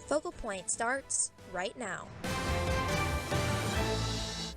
Focal Point starts right now.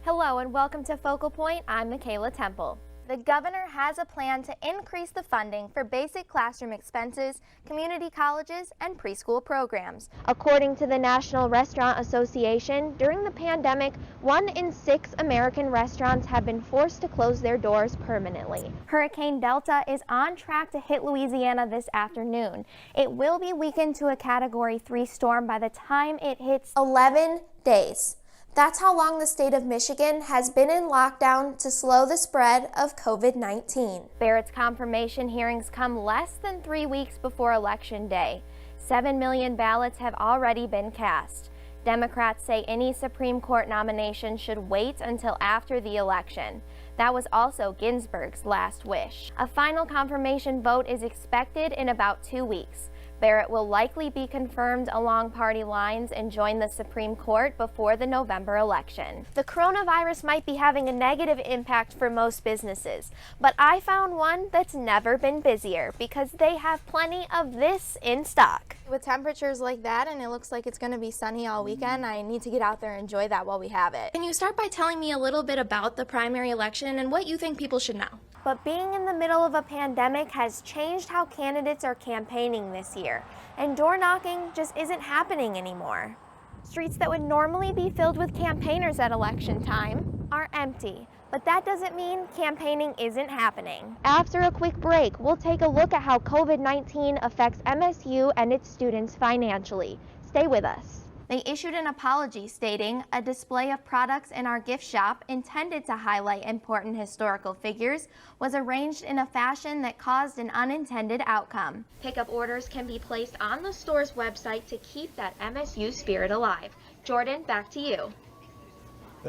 Hello and welcome to Focal Point. I'm Michaela Temple. The governor has a plan to increase the funding for basic classroom expenses, community colleges, and preschool programs. According to the National Restaurant Association, during the pandemic, 1 in 6 American restaurants have been forced to close their doors permanently. Hurricane Delta is on track to hit Louisiana this afternoon. It will be weakened to a Category 3 storm by the time it hits 11 days. That's how long the state of Michigan has been in lockdown to slow the spread of COVID-19. Barrett's confirmation hearings come less than 3 weeks before Election Day. 7 million ballots have already been cast. Democrats say any Supreme Court nomination should wait until after the election. That was also Ginsburg's last wish. A final confirmation vote is expected in about 2 weeks. Barrett will likely be confirmed along party lines and join the Supreme Court before the November election. The coronavirus might be having a negative impact for most businesses, but I found one that's never been busier because they have plenty of this in stock. With temperatures like that and it looks like it's going to be sunny all weekend, I need to get out there and enjoy that while we have it. Can you start by telling me a little bit about the primary election and what you think people should know? But being in the middle of a pandemic has changed how candidates are campaigning this year, and door knocking just isn't happening anymore. Streets that would normally be filled with campaigners at election time are empty, but that doesn't mean campaigning isn't happening. After a quick break, we'll take a look at how COVID-19 affects MSU and its students financially. Stay with us. They issued an apology stating a display of products in our gift shop intended to highlight important historical figures was arranged in a fashion that caused an unintended outcome. Pickup orders can be placed on the store's website to keep that MSU spirit alive. Jordan, back to you.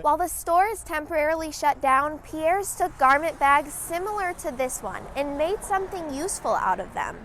While the store is temporarily shut down, Pierre's took garment bags similar to this one and made something useful out of them.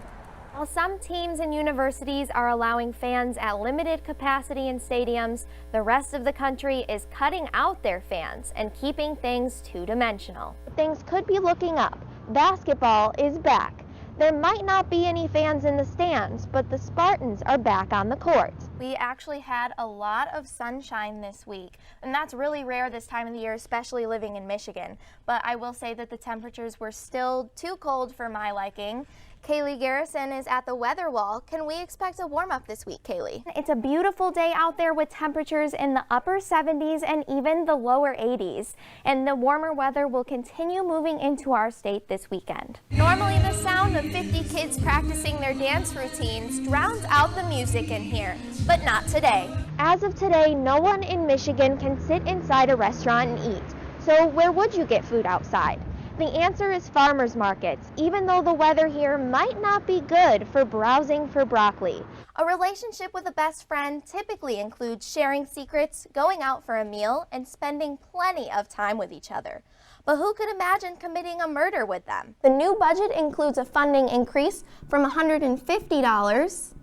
While some teams and universities are allowing fans at limited capacity in stadiums, the rest of the country is cutting out their fans and keeping things two-dimensional. Things could be looking up. Basketball is back. There might not be any fans in the stands, but the Spartans are back on the court. We actually had a lot of sunshine this week, and that's really rare this time of the year, especially living in Michigan. But I will say that the temperatures were still too cold for my liking. Kaylee Garrison is at the weather wall. Can we expect a warm-up this week, Kaylee? It's a beautiful day out there with temperatures in the upper 70s and even the lower 80s. And the warmer weather will continue moving into our state this weekend. Normally the sound of 50 kids practicing their dance routines drowns out the music in here, but not today. As of today, no one in Michigan can sit inside a restaurant and eat. So where would you get food outside? The answer is farmers markets, even though the weather here might not be good for browsing for broccoli. A relationship with a best friend typically includes sharing secrets, going out for a meal, and spending plenty of time with each other. But who could imagine committing a murder with them? The new budget includes a funding increase from $150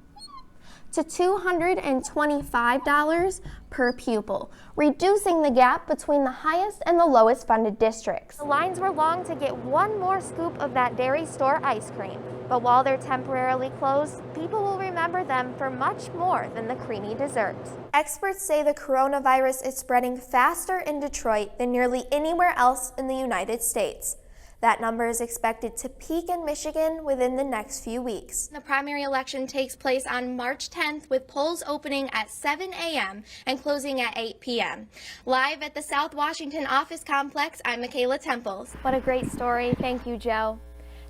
to $225 per pupil, reducing the gap between the highest and the lowest funded districts. The lines were long to get one more scoop of that dairy store ice cream, but while they're temporarily closed, people will remember them for much more than the creamy dessert. Experts say the coronavirus is spreading faster in Detroit than nearly anywhere else in the United States. That number is expected to peak in Michigan within the next few weeks. The primary election takes place on March 10th with polls opening at 7 a.m. and closing at 8 p.m. Live at the South Washington Office Complex, I'm Michaela Temples. What a great story. Thank you, Joe.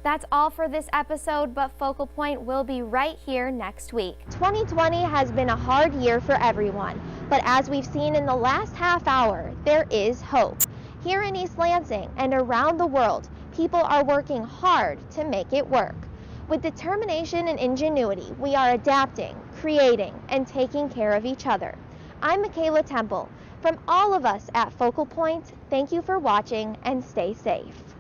That's all for this episode, but Focal Point will be right here next week. 2020 has been a hard year for everyone, but as we've seen in the last half hour, there is hope. Here in East Lansing and around the world, people are working hard to make it work. With determination and ingenuity, we are adapting, creating, and taking care of each other. I'm Michaela Temple. From all of us at Focal Point, thank you for watching and stay safe.